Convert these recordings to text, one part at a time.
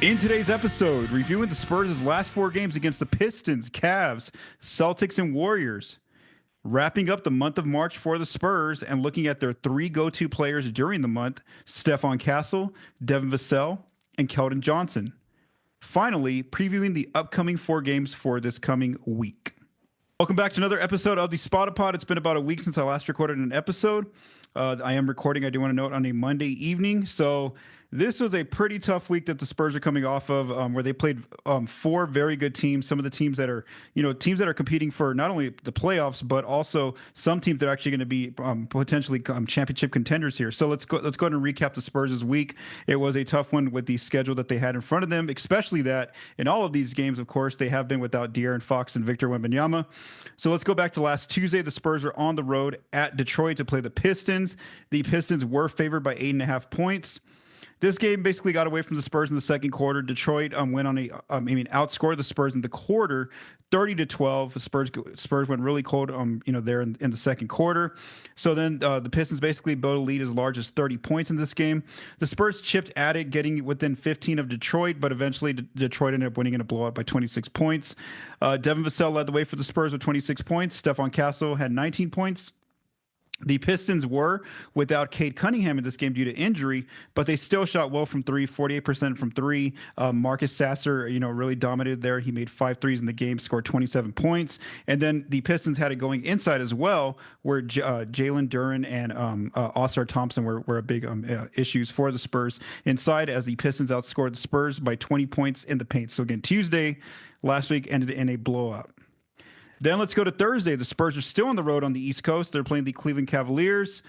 In today's episode, reviewing the Spurs' last 4 games against the Pistons, Cavs, Celtics, and Warriors. Wrapping up the month of March for the Spurs and looking at their 3 go-to players during the month, Stephon Castle, Devin Vassell, and Keldon Johnson. Finally, previewing the upcoming 4 games for this coming week. Welcome back to another episode of the Spotted Pod. It's been about a week since I last recorded an episode. I am recording, I do want to note, on a Monday evening. So this was a pretty tough week that the Spurs are coming off of, where they played 4 very good teams. Some of the teams that are, teams that are competing for not only the playoffs, but also some teams that are actually going to be potentially championship contenders here. So let's go ahead and recap the Spurs' week. It was a tough one with the schedule that they had in front of them, especially that in all of these games, of course, they have been without De'Aaron Fox and Victor Wembanyama. So let's go back to last Tuesday. The Spurs are on the road at Detroit to play the Pistons. The Pistons were favored by 8.5 points. This game basically got away from the Spurs in the second quarter. Detroit outscored the Spurs in the quarter 30-12. The Spurs went really cold, there in the second quarter. So then the Pistons basically built a lead as large as 30 points in this game. The Spurs chipped at it, getting within 15 of Detroit, but eventually Detroit ended up winning in a blowout by 26 points. Devin Vassell led the way for the Spurs with 26 points. Stephon Castle had 19 points. The Pistons were without Cade Cunningham in this game due to injury, but they still shot well from 3, 48% from 3. Marcus Sasser, really dominated there. He made 5 threes in the game, scored 27 points. And then the Pistons had it going inside as well, where Jalen Duren and Oscar Thompson were a big issues for the Spurs inside, as the Pistons outscored the Spurs by 20 points in the paint. So again, Tuesday last week ended in a blowout. Then let's go to Thursday. The Spurs are still on the road on the East Coast. They're playing the Cleveland Cavaliers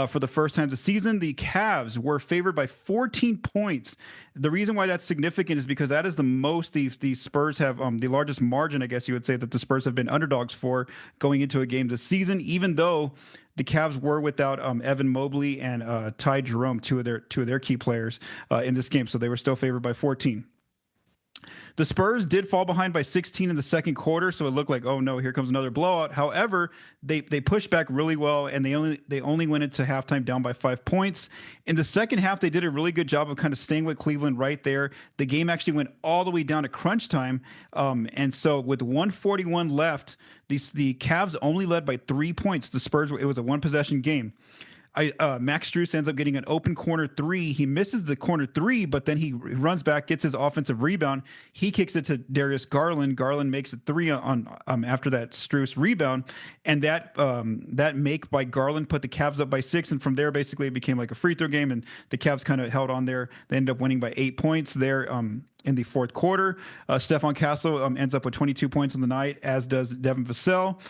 for the first time this season. The Cavs were favored by 14 points. The reason why that's significant is because that is the most the Spurs have, the largest margin, I guess you would say, that the Spurs have been underdogs for going into a game this season, even though the Cavs were without Evan Mobley and Ty Jerome, two of their key players in this game. So they were still favored by 14. The Spurs did fall behind by 16 in the second quarter, so it looked like, oh no, here comes another blowout. However, they pushed back really well, and they only went into halftime down by 5 points. In the second half, they did a really good job of kind of staying with Cleveland right there. The game actually went all the way down to crunch time, and so with 1:41 left, the Cavs only led by 3 points. The Spurs, it was a 1-possession game. Max Strus ends up getting an open corner 3. He misses the corner 3, but then he runs back, gets his offensive rebound. He kicks it to Darius Garland. Garland makes a 3 on after that Strus rebound, and that make by Garland put the Cavs up by 6. And from there, basically, it became like a free throw game, and the Cavs kind of held on there. They ended up winning by 8 points there. In the fourth quarter, Stephon Castle ends up with 22 points on the night, as does Devin Vassell,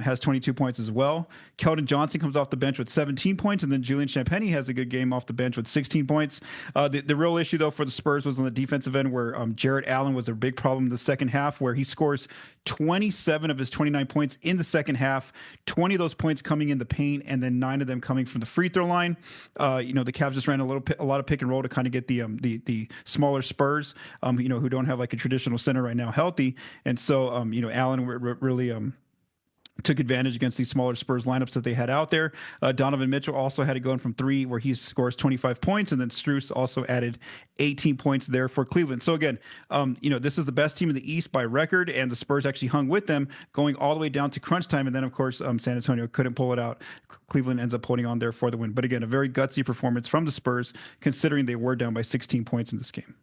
has 22 points as well. Keldon Johnson comes off the bench with 17 points, and then Julian Champagnie has a good game off the bench with 16 points. The real issue, though, for the Spurs was on the defensive end, where Jarrett Allen was a big problem in the second half, where he scores 27 of his 29 points in the second half, 20 of those points coming in the paint, and then 9 of them coming from the free throw line. The Cavs just ran a lot of pick and roll to kind of get the smaller Spurs, who don't have like a traditional center right now healthy. And so, Allen really took advantage against these smaller Spurs lineups that they had out there. Donovan Mitchell also had it going from 3, where he scores 25 points, and then Strus also added 18 points there for Cleveland. So again, this is the best team in the East by record, and the Spurs actually hung with them going all the way down to crunch time. And then, of course, San Antonio couldn't pull it out. Cleveland ends up holding on there for the win. But again, a very gutsy performance from the Spurs, considering they were down by 16 points in this game.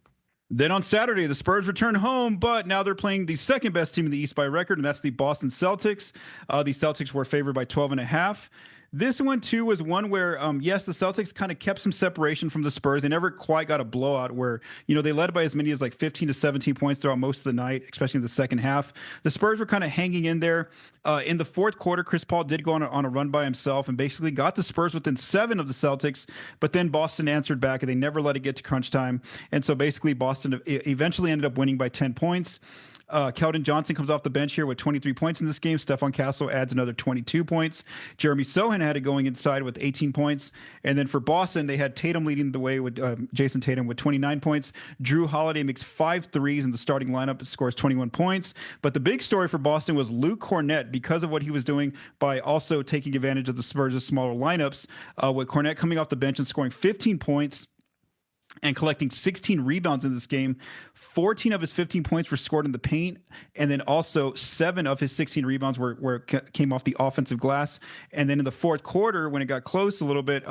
Then on Saturday, the Spurs return home, but now they're playing the second best team in the East by record, and that's the Boston Celtics. The Celtics were favored by 12.5. This one, too, was one where, yes, the Celtics kind of kept some separation from the Spurs. They never quite got a blowout where, they led by as many as like 15 to 17 points throughout most of the night, especially in the second half. The Spurs were kind of hanging in there. In the fourth quarter, Chris Paul did go on a run by himself and basically got the Spurs within 7 of the Celtics, but then Boston answered back, and they never let it get to crunch time. And so basically Boston eventually ended up winning by 10 points. Keldon Johnson comes off the bench here with 23 points in this game. Stephon Castle adds another 22 points. Jeremy Sohan had it going inside with 18 points. And then for Boston, they had Tatum leading the way with Jason Tatum with 29 points. Drew Holiday makes 5 threes in the starting lineup, scores 21 points. But the big story for Boston was Luke Kornet, because of what he was doing by also taking advantage of the Spurs' smaller lineups, with Kornet coming off the bench and scoring 15 points. and collecting 16 rebounds in this game. 14 of his 15 points were scored in the paint, and then also 7 of his 16 rebounds came off the offensive glass. And then in the fourth quarter, when it got close a little bit,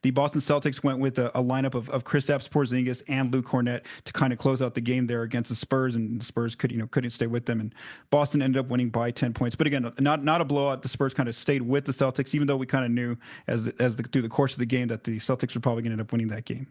the Boston Celtics went with a lineup of Kristaps Porzingis and Luke Kornet to kind of close out the game there against the Spurs, and the Spurs couldn't stay with them, and Boston ended up winning by 10 points. But again, not a blowout. The Spurs kind of stayed with the Celtics, even though we kind of knew through the course of the game that the Celtics were probably going to end up winning that game.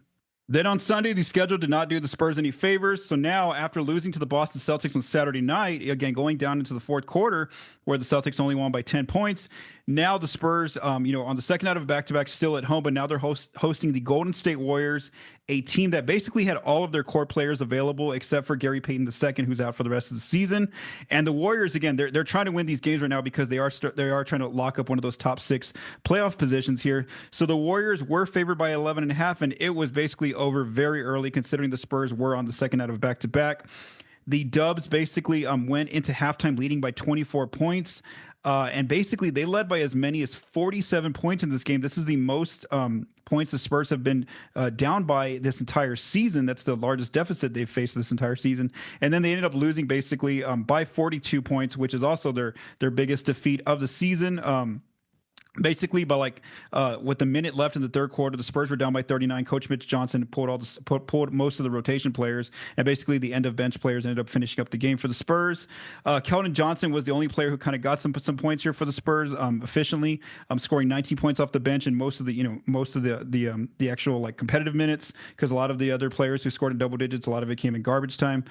Then on Sunday, the schedule did not do the Spurs any favors. So now, after losing to the Boston Celtics on Saturday night, again, going down into the fourth quarter, where the Celtics only won by 10 points, now the Spurs, on the second out of a back-to-back, still at home, but now they're hosting the Golden State Warriors, a team that basically had all of their core players available except for Gary Payton II, who's out for the rest of the season. And the Warriors, again, they're trying to win these games right now because they are trying to lock up one of those top 6 playoff positions here. So the Warriors were favored by 11.5, and it was basically over very early, considering the Spurs were on the second out of a back-to-back. The Dubs basically went into halftime leading by 24 points. And basically, they led by as many as 47 points in this game. This is the most points the Spurs have been down by this entire season. That's the largest deficit they've faced this entire season. And then they ended up losing basically by 42 points, which is also their biggest defeat of the season. Basically, by with the minute left in the third quarter, the Spurs were down by 39. Coach Mitch Johnson pulled most of the rotation players, and basically the end of bench players ended up finishing up the game for the Spurs. Keldon Johnson was the only player who kind of got some points here for the Spurs efficiently, scoring 19 points off the bench and most of the actual competitive minutes, because a lot of the other players who scored in double digits, a lot of it came in garbage time.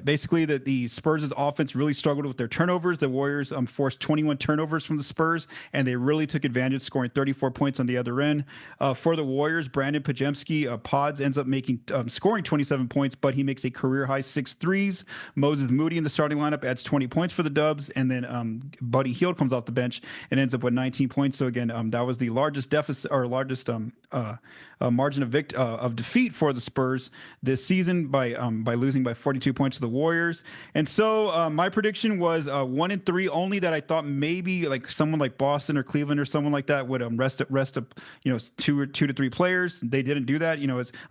Basically, the Spurs' offense really struggled with their turnovers. The Warriors forced 21 turnovers from the Spurs, and they really took advantage, scoring 34 points on the other end. For the Warriors, Brandon Pajemski, Pods, ends up scoring 27 points, but he makes a career-high 6 threes. Moses Moody in the starting lineup adds 20 points for the Dubs, and then Buddy Hield comes off the bench and ends up with 19 points. So again, that was the largest deficit or largest margin of defeat for the Spurs this season by losing by 42 points to the Warriors. And so my prediction was 1-3 only, that I thought maybe someone like Boston or Cleveland or someone like that would rest up 2 to 3 players. They didn't do that.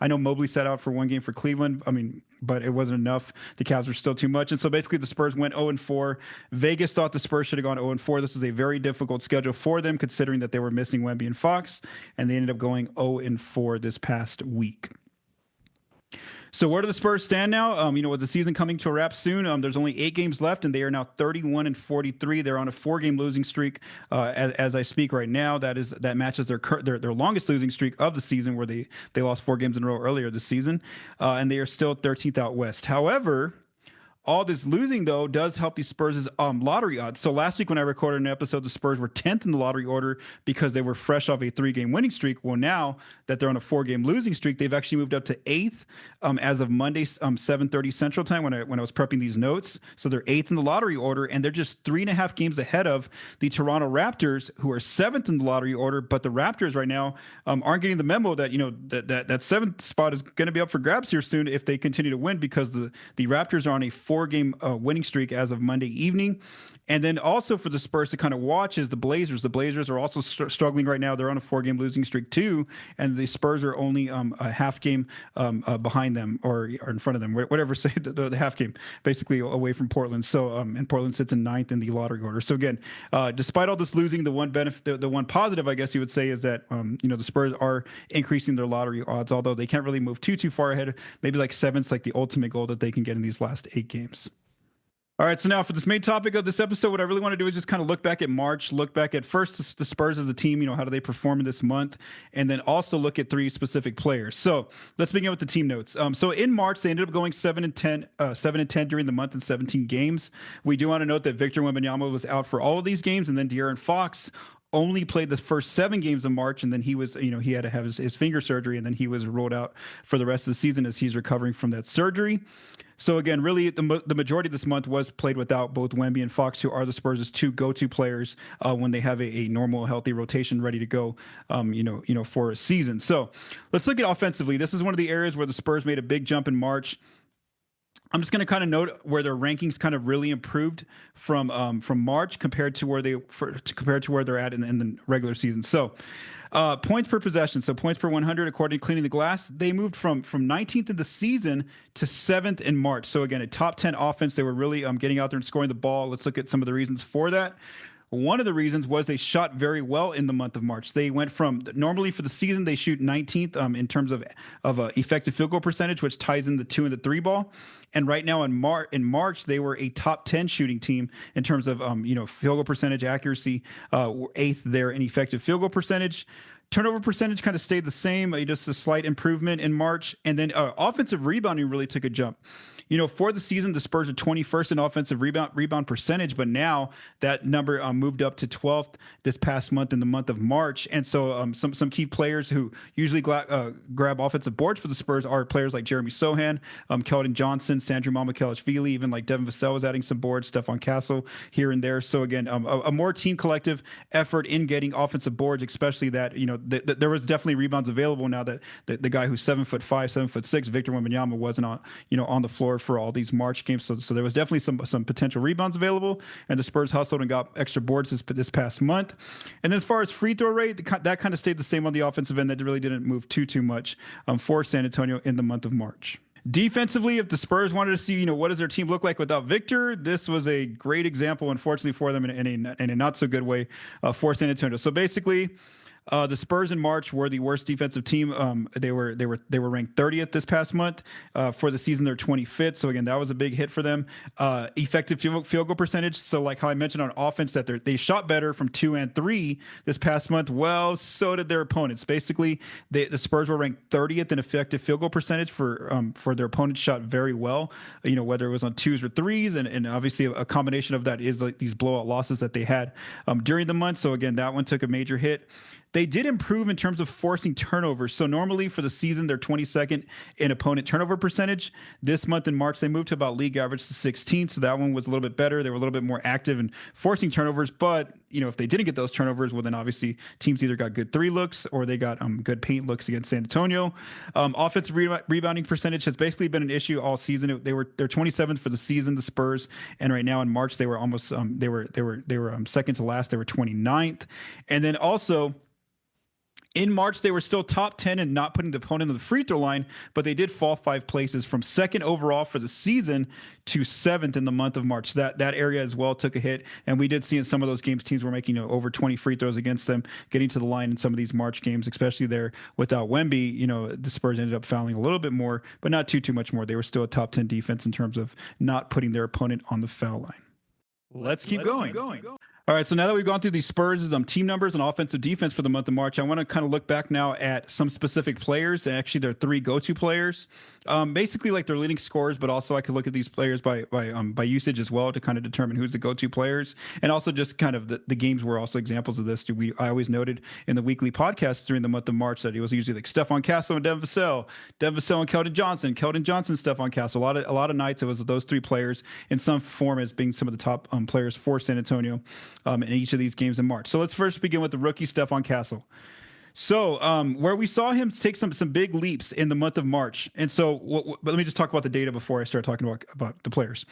I know Mobley sat out for one game for Cleveland. But it wasn't enough. The Cavs were still too much. And so basically the Spurs went 0-4. Vegas thought the Spurs should have gone 0-4. This was a very difficult schedule for them, considering that they were missing Wemby and Fox, and they ended up going 0-4 this past week. So where do the Spurs stand now? With the season coming to a wrap soon, there's only 8 games left, and they are now 31-43. They're on a 4-game losing streak as I speak right now. That matches their longest losing streak of the season, where they lost 4 games in a row earlier this season, and they are still 13th out west. However, all this losing, though, does help the Spurs' lottery odds. So last week when I recorded an episode, the Spurs were 10th in the lottery order because they were fresh off a 3-game winning streak. Well, now that they're on a 4-game losing streak, they've actually moved up to 8th as of Monday, 7:30 Central Time when I was prepping these notes. So they're 8th in the lottery order, and they're just 3.5 games ahead of the Toronto Raptors, who are 7th in the lottery order. But the Raptors right now aren't getting the memo that that 7th spot is going to be up for grabs here soon if they continue to win, because the Raptors are on a 4-game winning streak as of Monday evening. And then also for the Spurs to kind of watch is the Blazers. The Blazers are also struggling right now. They're on a 4-game losing streak too, and the Spurs are only a half game behind them or in front of them, whatever, say the half game, basically away from Portland. So and Portland sits in 9th in the lottery order. So again, despite all this losing, the one benefit, the one positive, I guess you would say, is that the Spurs are increasing their lottery odds, although they can't really move too far ahead. Maybe 7th's the ultimate goal that they can get in these last 8 games. All right, so now for this main topic of this episode, what I really want to do is just kind of look back at March, look back at first the Spurs as a team, how do they perform in this month, and then also look at 3 specific players. So let's begin with the team notes. So in March, they ended up going 7-10 during the month in 17 games. We do want to note that Victor Wembanyama was out for all of these games, and then De'Aaron Fox only played the first 7 games of March, and then he was, he had to have his finger surgery, and then he was ruled out for the rest of the season as he's recovering from that surgery. So again, really, the majority of this month was played without both Wemby and Fox, who are the Spurs' 2 go-to players when they have a normal, healthy rotation ready to go, for a season. So let's look at offensively. This is one of the areas where the Spurs made a big jump in March. I'm just going to kind of note where their rankings kind of really improved from March compared to where they're at in the regular season. So Points per possession, so points per 100 according to Cleaning the Glass. They moved from 19th in the season to 7th in March. So again, a top 10 offense. They were really getting out there and scoring the ball. Let's look at some of the reasons for that. One of the reasons was they shot very well in the month of March. They went from normally for the season they shoot 19th in terms of effective field goal percentage, which ties in the 2 and the 3 ball. And right now in March they were a top 10 shooting team in terms of field goal percentage accuracy, 8th there in effective field goal percentage. Turnover percentage kind of stayed the same, just a slight improvement in March. And then offensive rebounding really took a jump. For the season, the Spurs are 21st in offensive rebound percentage, but now that number moved up to 12th this past month in the month of March. And so some key players who usually grab offensive boards for the Spurs are players like Jeremy Sohan, Keldon Johnson, Sandro Mamukelashvili, even like Devin Vassell was adding some boards, Stephon Castle here and there. So again, a more team collective effort in getting offensive boards, especially that, there was definitely rebounds available now that the guy who's 7'5", 7'6", Victor Wembanyama wasn't on the floor for all these March games. So there was definitely some potential rebounds available, and the Spurs hustled and got extra boards this past month. And then as far as free throw rate, that kind of stayed the same on the offensive end. That really didn't move too much for San Antonio in the month of March. Defensively, if the Spurs wanted to see, what does their team look like without Victor, this was a great example, unfortunately for them, in a not so good way for San Antonio. So basically, the Spurs in March were the worst defensive team. They were ranked 30th this past month. For the season, they're 25th. So again, that was a big hit for them. Effective field goal percentage. So like how I mentioned on offense that they shot better from 2 and 3 this past month. Well, so did their opponents. Basically, the Spurs were ranked 30th in effective field goal percentage for their opponents shot very well. Whether it was on 2s or 3s, and obviously a combination of that is like these blowout losses that they had during the month. So again, that one took a major hit. They did improve in terms of forcing turnovers. So normally for the season, they're 22nd in opponent turnover percentage. This month in March, they moved to about league average to 16th. So that one was a little bit better. They were a little bit more active in forcing turnovers. But, if they didn't get those turnovers, well, then obviously teams either got good 3 looks or they got good paint looks against San Antonio. Offensive rebounding percentage has basically been an issue all season. They're 27th for the season, the Spurs. And right now in March, they were almost they were second to last. They were 29th. And then also, in March, they were still top 10 and not putting the opponent on the free throw line, but they did fall 5 places from 2nd overall for the season to 7th in the month of March. That area as well took a hit, and we did see in some of those games teams were making over 20 free throws against them, getting to the line in some of these March games, especially there without Wemby. The Spurs ended up fouling a little bit more, but not too much more. They were still a top 10 defense in terms of not putting their opponent on the foul line. Let's keep going. All right, so now that we've gone through these Spurs' team numbers and offensive defense for the month of March, I want to kind of look back now at some specific players, and actually their 3 go-to players, basically like their leading scorers, but also I could look at these players by usage as well to kind of determine who's the go-to players, and also just kind of the games were also examples of this. I always noted in the weekly podcast during the month of March that it was usually like Stephon Castle and Devin Vassell and Keldon Johnson, Stephon Castle. A lot of nights it was those 3 players in some form as being some of the top players for San Antonio in each of these games in March. So let's first begin with the rookie Stephon Castle. So where we saw him take some big leaps in the month of March. And so but let me just talk about the data before I start talking about the players.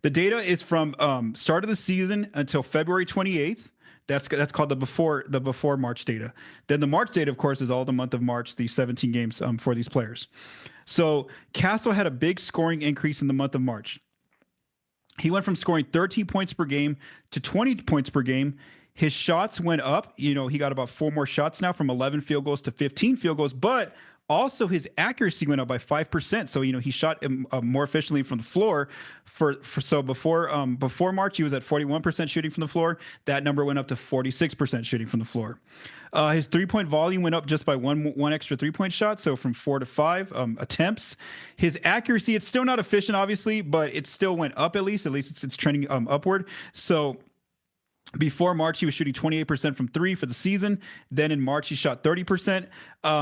The data is from start of the season until February 28th. That's called the before March data. Then the March data, of course, is all the month of March, the 17 games for these players. So Castle had a big scoring increase in the month of March. He went from scoring 13 points per game to 20 points per game. His shots went up. He got about 4 more shots now, from 11 field goals to 15 field goals, but also his accuracy went up by 5%. So, he shot more efficiently from the floor. So before March, he was at 41% shooting from the floor. That number went up to 46% shooting from the floor. His 3-point volume went up just by one extra 3-point shot, so from 4 to 5 attempts. His accuracy, it's still not efficient, obviously, but it still went up at least. At least it's trending upward. So before March, he was shooting 28% from 3 for the season. Then in March, he shot 30%.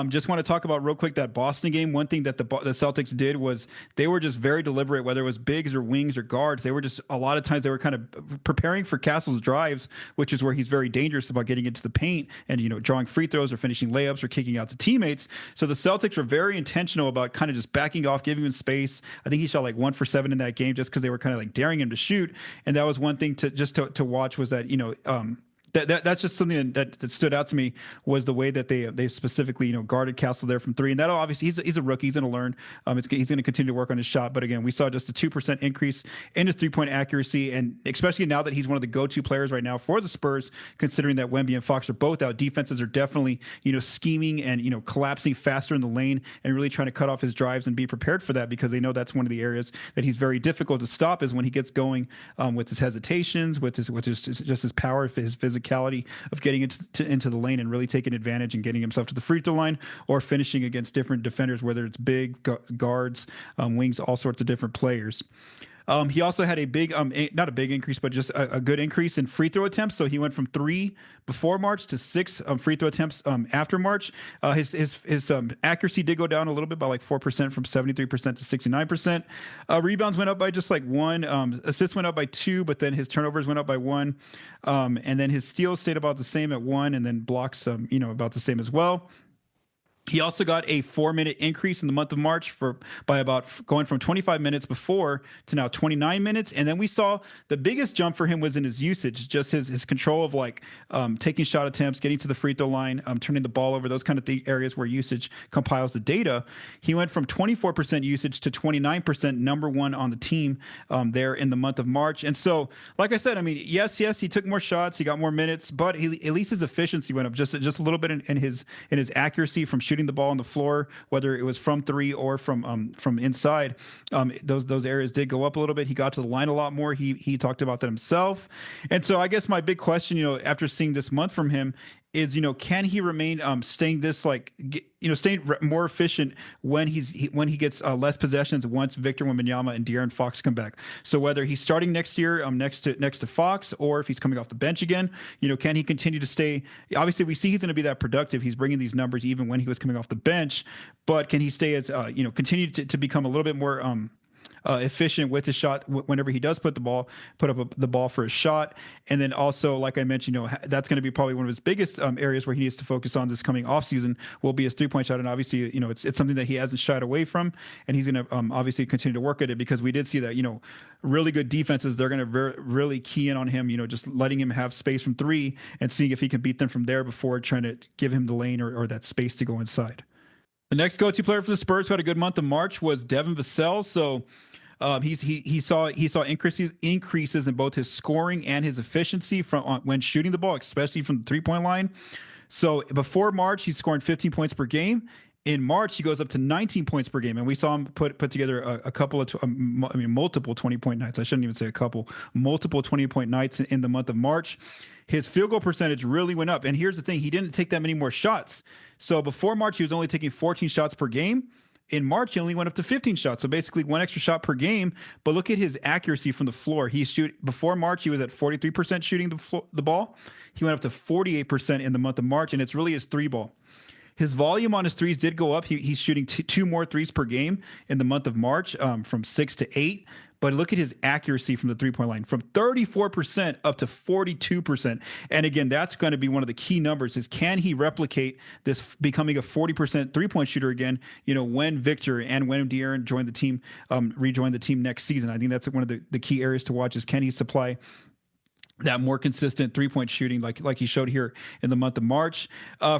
Just want to talk about real quick that Boston game. One thing that the Celtics did was they were just very deliberate, whether it was bigs or wings or guards. They were just, a lot of times they were kind of preparing for Castle's drives, which is where he's very dangerous about getting into the paint and, drawing free throws or finishing layups or kicking out to teammates. So the Celtics were very intentional about kind of just backing off, giving him space. I think he shot like 1 for 7 in that game just because they were kind of like daring him to shoot. And that was one thing to watch, was that, That's just something that stood out to me was the way that they specifically guarded Castle there from three, and that obviously he's a rookie, he's going to learn. He's going to continue to work on his shot, but again, we saw just a 2% increase in his 3-point accuracy, and especially now that he's one of the go-to players right now for the Spurs, considering that Wemby and Fox are both out, defenses are definitely scheming and collapsing faster in the lane and really trying to cut off his drives and be prepared for that, because they know that's one of the areas that he's very difficult to stop is when he gets going with his hesitations, with his just his power, his physicality of getting into the lane and really taking advantage and getting himself to the free throw line or finishing against different defenders, whether it's big guards, wings, all sorts of different players. He also had a big, not a big increase, but just a good increase in free throw attempts. So he went from 3 before March to 6 free throw attempts after March. His accuracy did go down a little bit by like 4%, from 73% to 69%. Rebounds went up by just like 1. Assists went up by 2, but then his turnovers went up by 1. And then his steals stayed about the same at 1, and then blocks, about the same as well. He also got a 4-minute increase in the month of March by about going from 25 minutes before to now 29 minutes. And then we saw the biggest jump for him was in his usage, just his control of taking shot attempts, getting to the free throw line, turning the ball over, those kind of areas where usage compiles the data. He went from 24% usage to 29%, number one on the team there in the month of March. And so, like I said, yes, he took more shots, he got more minutes, but at least his efficiency went up just a little bit in his accuracy from shooting the ball on the floor, whether it was from 3 or from inside. Those areas did go up a little bit. He got to the line a lot more. He talked about that himself. And so I guess my big question, after seeing this month from him is, can he remain staying this staying more efficient when he gets less possessions once Victor Wembanyama and De'Aaron Fox come back? So whether he's starting next year next to Fox, or if he's coming off the bench again, can he continue to stay? Obviously, we see he's going to be that productive. He's bringing these numbers even when he was coming off the bench, but can he stay as continue to become a little bit more efficient with his shot whenever he does put up the ball for his shot? And then also, like I mentioned, that's going to be probably one of his biggest areas where he needs to focus on this coming offseason will be his 3-point shot. And obviously, it's something that he hasn't shied away from, and he's going to obviously continue to work at it, because we did see that, really good defenses, they're going to really key in on him, just letting him have space from 3 and seeing if he can beat them from there before trying to give him the lane or that space to go inside. The next go-to player for the Spurs who had a good month of March was Devin Vassell. So he saw increases in both his scoring and his efficiency when shooting the ball, especially from the 3-point line. So before March, he's scoring 15 points per game. In March, he goes up to 19 points per game, and we saw him put together a couple of multiple 20-point nights. I shouldn't even say a couple, multiple 20-point nights in the month of March. His field goal percentage really went up, and here's the thing: he didn't take that many more shots. So before March, he was only taking 14 shots per game. In March, he only went up to 15 shots, so basically 1 extra shot per game. But look at his accuracy from the floor. Before March, he was at 43% shooting the ball. He went up to 48% in the month of March, and it's really his 3-ball. His volume on his threes did go up. He's shooting 2 more threes per game in the month of March, from 6 to 8. But look at his accuracy from the 3-point line, from 34% up to 42%. And again, that's going to be one of the key numbers: is can he replicate this, becoming a 40% 3-point shooter again, when Victor and when De'Aaron rejoin the team next season? I think that's one of the key areas to watch, is can he supply that more consistent 3-point shooting like he showed here in the month of March.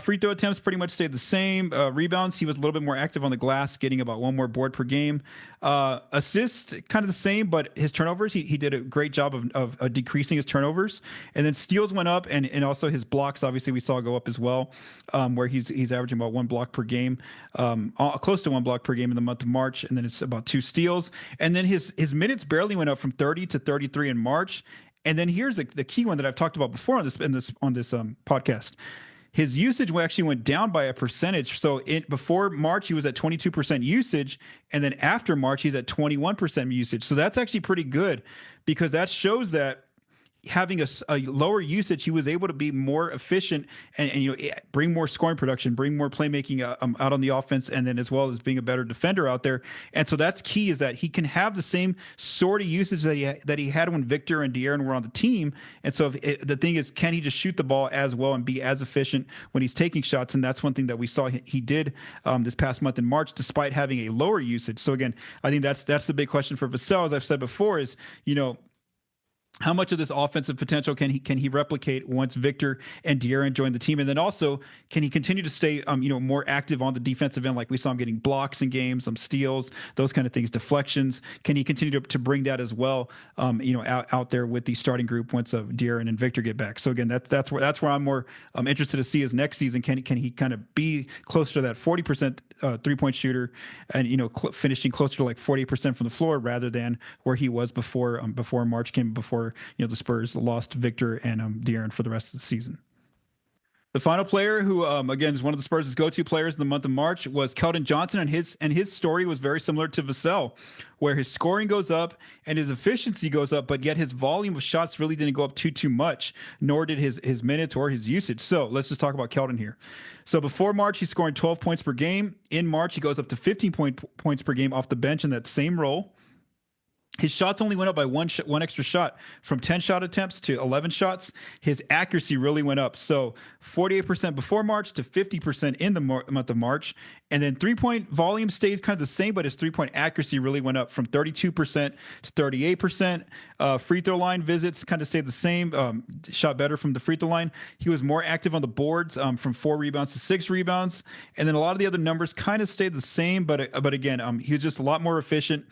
Free throw attempts pretty much stayed the same. Rebounds, he was a little bit more active on the glass, getting about 1 more board per game. Assists, kind of the same, but his turnovers, he did a great job of decreasing his turnovers. And then steals went up, and also his blocks, obviously, we saw go up as well, where he's averaging about 1 block per game, close to 1 block per game in the month of March, and then it's about 2 steals. And then his minutes barely went up from 30 to 33 in March. And then here's the key one that I've talked about before on this podcast. His usage actually went down by a percentage. So before March, he was at 22% usage, and then after March, he's at 21% usage. So that's actually pretty good, because that shows that having a lower usage, he was able to be more efficient and bring more scoring production, bring more playmaking out on the offense, and then as well as being a better defender out there. And so that's key, is that he can have the same sort of usage that he had when Victor and De'Aaron were on the team. And so the thing is, can he just shoot the ball as well and be as efficient when he's taking shots? And that's one thing that we saw he did this past month in March, despite having a lower usage. So again, I think that's the big question for Vassell, as I've said before, is how much of this offensive potential can he replicate once Victor and De'Aaron join the team? And then also, can he continue to stay more active on the defensive end, like we saw him getting blocks in games, some steals, those kind of things, deflections? Can he continue to bring that as well, out there with the starting group once De'Aaron and Victor get back? So again, that's where I'm more interested to see is next season. Can he kind of be closer to that 40% 3-point shooter, and finishing closer to like 40% from the floor rather than where he was before March came, before the Spurs lost Victor and De'Aaron for the rest of the season. The final player who, again, is one of the Spurs' go-to players in the month of March was Keldon Johnson, and his story was very similar to Vassell, where his scoring goes up and his efficiency goes up, but yet his volume of shots really didn't go up too much, nor did his minutes or his usage. So let's just talk about Keldon here. So before March, he's scoring 12 points per game. In March, he goes up to 15 points per game off the bench in that same role. His shots only went up by one extra shot, from 10 shot attempts to 11 shots. His accuracy really went up. So 48% before March to 50% in the month of March. And then 3-point volume stayed kind of the same, but his 3-point accuracy really went up from 32% to 38%. Free throw line visits kind of stayed the same, shot better from the free throw line. He was more active on the boards, from 4 rebounds to 6 rebounds. And then a lot of the other numbers kind of stayed the same, but again, he was just a lot more efficient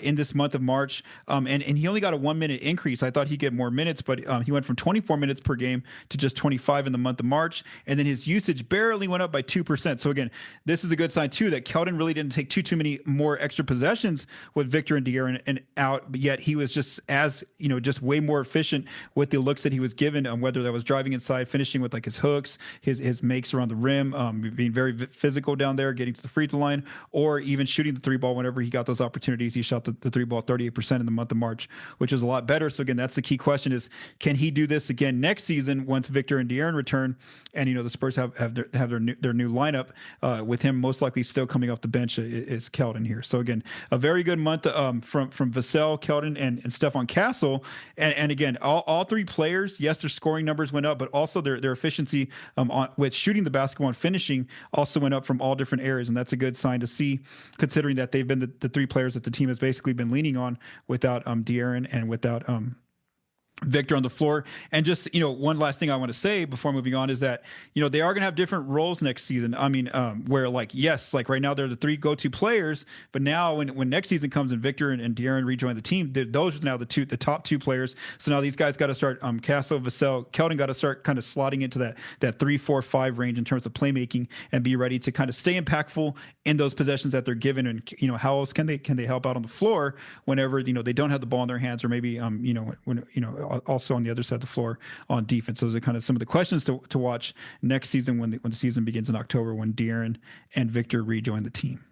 in this month of March. And he only got a 1-minute increase. I thought he'd get more minutes, but he went from 24 minutes per game to just 25 in the month of March. And then his usage barely went up by 2%. So again, this is a good sign too, that Keldon really didn't take too many more extra possessions with Victor and De'Aaron and out, but yet he was just just way more efficient with the looks that he was given, whether that was driving inside, finishing with like his hooks, his makes around the rim, being very physical down there, getting to the free throw line, or even shooting the 3 ball whenever he got those opportunities. He shot the 3 ball 38% in the month of March, which is a lot better. So again, that's the key question is, can he do this again next season once Victor and De'Aaron return? And the Spurs have their new lineup, with him most likely still coming off the bench is Keldon here. So again, a very good month from Vassell, Keldon, and Stephon Castle. And again, all 3 players, yes, their scoring numbers went up, but also their efficiency with shooting the basketball and finishing also went up from all different areas. And that's a good sign to see, considering that they've been the 3 players that the team has basically been leaning on without De'Aaron and without Victor on the floor. And just, one last thing I want to say before moving on is that, they are going to have different roles next season. I mean, where yes, right now they're the 3 go-to players, but now when next season comes and Victor and De'Aaron rejoin the team, those are now the top 2 players. So now these guys got to start, Castle, Vassell, Keldon got to start kind of slotting into that 3, 4, 5 range in terms of playmaking and be ready to kind of stay impactful in those possessions that they're given. And, how else can they help out on the floor whenever, they don't have the ball in their hands, or maybe, also on the other side of the floor on defense. Those are kind of some of the questions to watch next season when the season begins in October, when De'Aaron and Victor rejoin the team.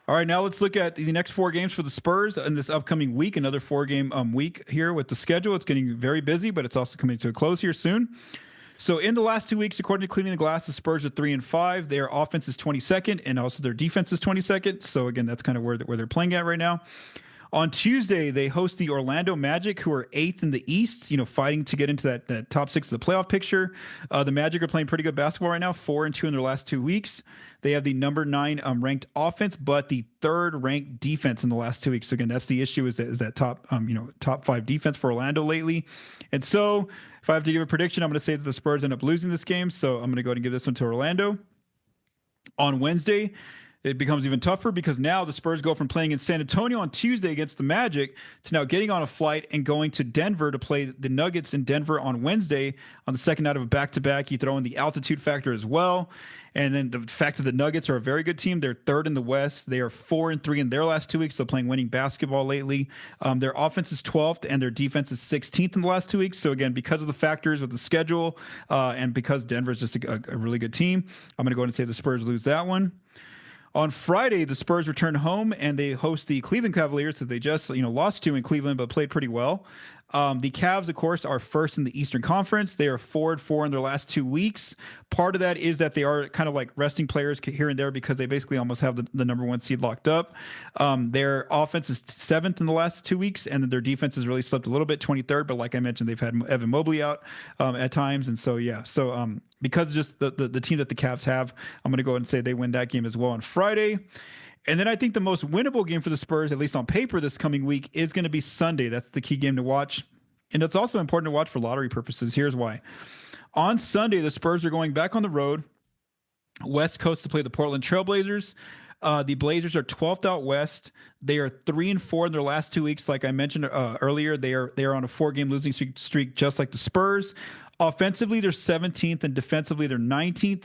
All right, now let's look at the next 4 games for the Spurs in this upcoming week. Another 4-game week here with the schedule. It's getting very busy, but it's also coming to a close here soon. So in the last 2 weeks, according to Cleaning the Glass, the Spurs are 3-5. Their offense is 22nd, and also their defense is 22nd. So again, that's kind of where they're playing at right now. On Tuesday, they host the Orlando Magic, who are 8th in the East, fighting to get into that top 6 of the playoff picture. The Magic are playing pretty good basketball right now, 4-2 in their last 2 weeks. They have the number 9 ranked offense, but the 3rd ranked defense in the last 2 weeks. So again, that's the issue, is that top 5 defense for Orlando lately. And so if I have to give a prediction, I'm going to say that the Spurs end up losing this game. So I'm going to go ahead and give this one to Orlando. On Wednesday, it becomes even tougher, because now the Spurs go from playing in San Antonio on Tuesday against the Magic to now getting on a flight and going to Denver to play the Nuggets in Denver on Wednesday on the second night of a back-to-back. You throw in the altitude factor as well. And then the fact that the Nuggets are a very good team. They're 3rd in the West. They are 4-3 in their last 2 weeks, so playing winning basketball lately. Their offense is 12th and their defense is 16th in the last 2 weeks. So again, because of the factors with the schedule, and because Denver is just a really good team, I'm going to go ahead and say the Spurs lose that one. On Friday, the Spurs return home and they host the Cleveland Cavaliers, that they just lost to in Cleveland, but played pretty well. The Cavs, of course, are 1st in the Eastern Conference. They are 4-4 in their last 2 weeks. Part of that is that they are kind of like resting players here and there, because they basically almost have the number 1 seed locked up. Their offense is 7th in the last 2 weeks, and their defense has really slipped a little bit, 23rd. But like I mentioned, they've had Evan Mobley out at times, and so because of just the team that the Cavs have, I'm going to go ahead and say they win that game as well on Friday. And then I think the most winnable game for the Spurs, at least on paper this coming week, is going to be Sunday. That's the key game to watch. And it's also important to watch for lottery purposes. Here's why. On Sunday, the Spurs are going back on the road, West Coast, to play the Portland Trailblazers. The Blazers are 12th out west. They are 3-4 in their last 2 weeks. Like I mentioned earlier, they are on a 4-game losing streak, just like the Spurs. Offensively, they're 17th, and defensively, they're 19th.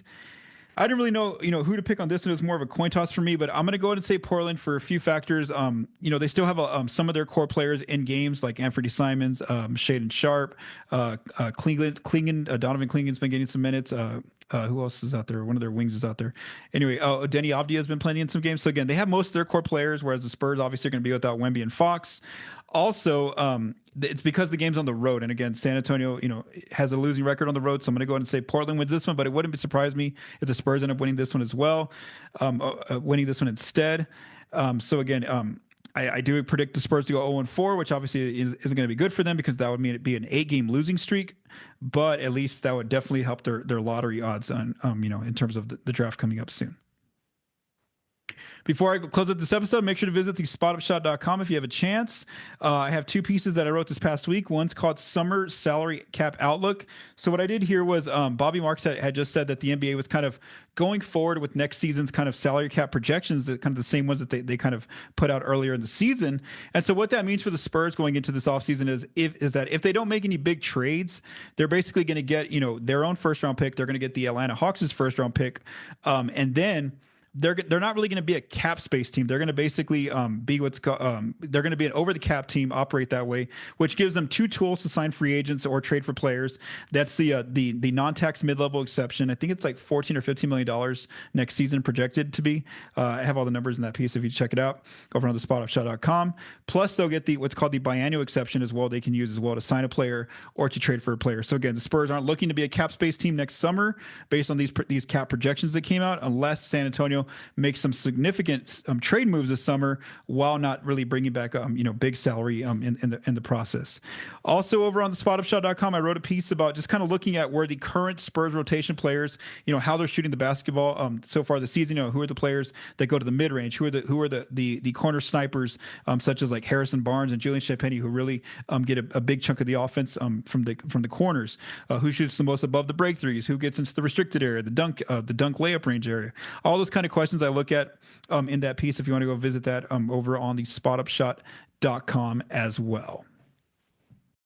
I didn't really know, who to pick on this. It was more of a coin toss for me, but I'm going to go ahead and say Portland for a few factors. They still have some of their core players in games, like Anthony Simons, Shaedon Sharpe, Donovan Clingan's been getting some minutes. Who else is out there? One of their wings is out there. Anyway, Denny Avdia has been playing in some games. So again, they have most of their core players, whereas the Spurs obviously are going to be without Wemby and Fox. Also, it's because the game's on the road. And again, San Antonio, has a losing record on the road. So I'm going to go ahead and say Portland wins this one, but it wouldn't surprise me if the Spurs end up winning this one as well, winning this one instead. So again, I do predict the Spurs to go 0-4, which obviously isn't going to be good for them because that would mean it'd be an 8-game losing streak. But at least that would definitely help their lottery odds on, in terms of the draft coming up soon. Before I close out this episode, make sure to visit thespotupshot.com if you have a chance. I have 2 pieces that I wrote this past week. One's called Summer Salary Cap Outlook. So what I did here was Bobby Marks had just said that the NBA was kind of going forward with next season's kind of salary cap projections, that kind of the same ones that they kind of put out earlier in the season. And so what that means for the Spurs going into this offseason is that if they don't make any big trades, they're basically going to get, their own first-round pick. They're going to get the Atlanta Hawks' first-round pick. And then they're not really going to be a cap space team. They're going to basically be what's called, they're going to be an over the cap team, operate that way, which gives them 2 tools to sign free agents or trade for players. That's the non-tax mid-level exception. I think it's like $14 or $15 million next season projected to be. I have all the numbers in that piece if you check it out over on thespotupshot.com. Plus, they'll get what's called the biannual exception as well. They can use as well to sign a player or to trade for a player. So again, the Spurs aren't looking to be a cap space team next summer based on these cap projections that came out, unless San Antonio make some significant trade moves this summer while not really bringing back big salary in the process. Also over on thespotupshot.com, I wrote a piece about just kind of looking at where the current Spurs rotation players, how they're shooting the basketball so far this season. Who are the players that go to the mid range? Who are the corner snipers such as like Harrison Barnes and Julian Champagnie, who really get a big chunk of the offense from the corners? Who shoots the most above the break threes? Who gets into the restricted area, the dunk layup range area? All those kind of questions I look at in that piece if you want to go visit that over on the spotupshot.com as well.